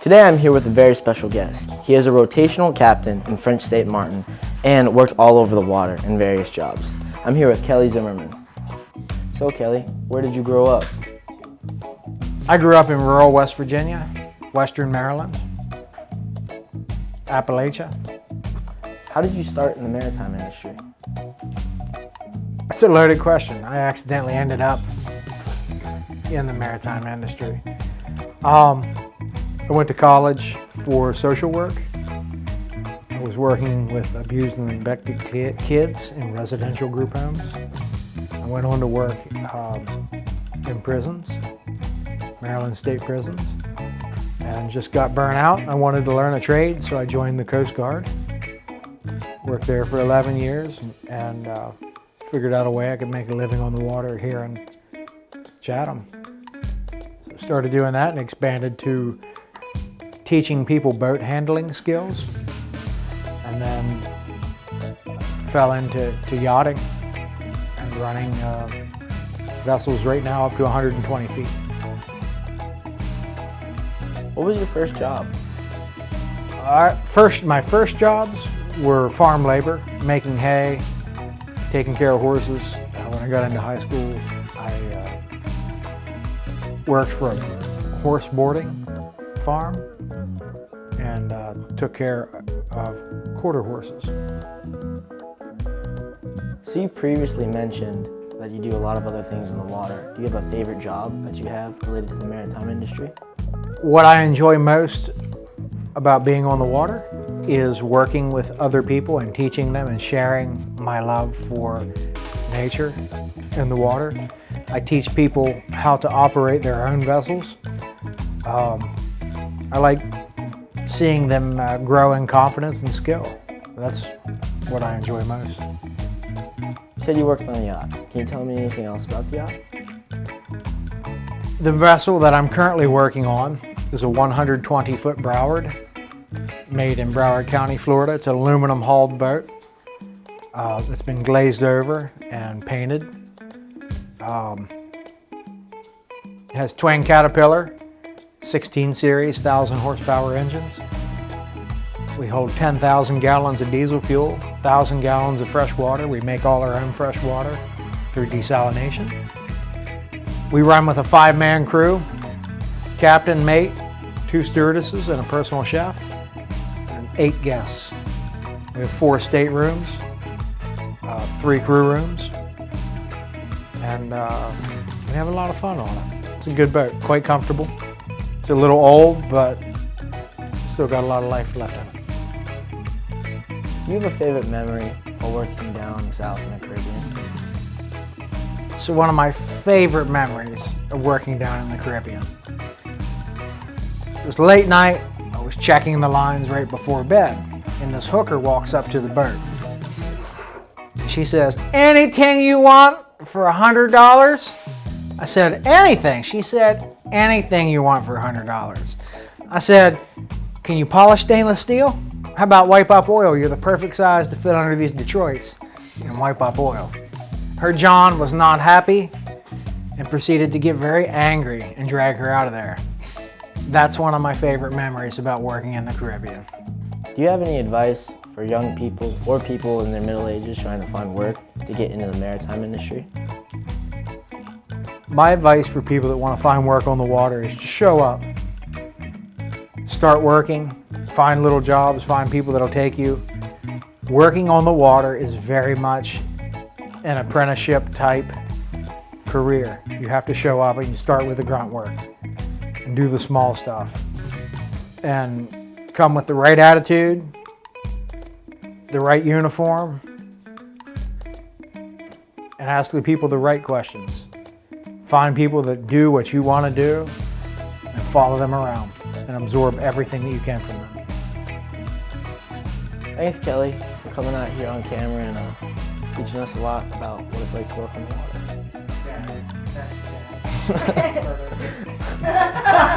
Today I'm here with a very special guest. He is a rotational captain in French St. Martin and works all over the water in various jobs. I'm here with Kelly Zimmerman. So Kelly, where did you grow up? I grew up in rural West Virginia, Western Maryland, Appalachia. How did you start in the maritime industry? That's a loaded question. I accidentally ended up in the maritime industry. I went to college for social work. I was working with abused and neglected kids in residential group homes. I went on to work in prisons, Maryland state prisons, and just got burnt out. I wanted to learn a trade, so I joined the Coast Guard. Worked there for 11 years and figured out a way I could make a living on the water here in Chatham. So started doing that and expanded to teaching people boat handling skills, and then fell into yachting and running vessels right now up to 120 feet. What was your first job? My first jobs were farm labor, making hay, taking care of horses. When I got into high school, I worked for a horse boarding farm and took care of quarter horses. So you previously mentioned that you do a lot of other things in the water. Do you have a favorite job that you have related to the maritime industry? What I enjoy most about being on the water is working with other people and teaching them and sharing my love for nature in the water. I teach people how to operate their own vessels. I like seeing them grow in confidence and skill. That's what I enjoy most. You said you worked on a yacht. Can you tell me anything else about the yacht? The vessel that I'm currently working on is a 120-foot Broward, made in Broward County, Florida. It's an aluminum hulled boat. It's been glazed over and painted. It has twin Caterpillar, 16 series, 1,000 horsepower engines. We hold 10,000 gallons of diesel fuel, 1,000 gallons of fresh water. We make all our own fresh water through desalination. We run with a 5-man crew, captain, mate, 2 stewardesses, and a personal chef, and 8 guests. We have 4 staterooms, 3 crew rooms, and we have a lot of fun on it. It's a good boat, quite comfortable. It's a little old, but still got a lot of life left in it. Do you have a favorite memory while working down south in the Caribbean? So one of my favorite memories of working down in the Caribbean. It was late night, I was checking the lines right before bed, and this hooker walks up to the boat. She says, "Anything you want for $100? I said, "Anything." She said, "Anything you want for $100. I said, "Can you polish stainless steel? How about wipe up oil? You're the perfect size to fit under these Detroits and wipe up oil." Her John was not happy and proceeded to get very angry and drag her out of there. That's one of my favorite memories about working in the Caribbean. Do you have any advice for young people or people in their middle ages trying to find work to get into the maritime industry? My advice for people that want to find work on the water is to show up. Start working, find little jobs, find people that'll take you. Working on the water is very much an apprenticeship type career. You have to show up and you start with the grunt work and do the small stuff. And come with the right attitude, the right uniform, and ask the people the right questions. Find people that do what you want to do and follow them around and absorb everything that you can from them. Thanks, Kelly, for coming out here on camera and teaching us a lot about what it's like to work on the water. Yeah, that's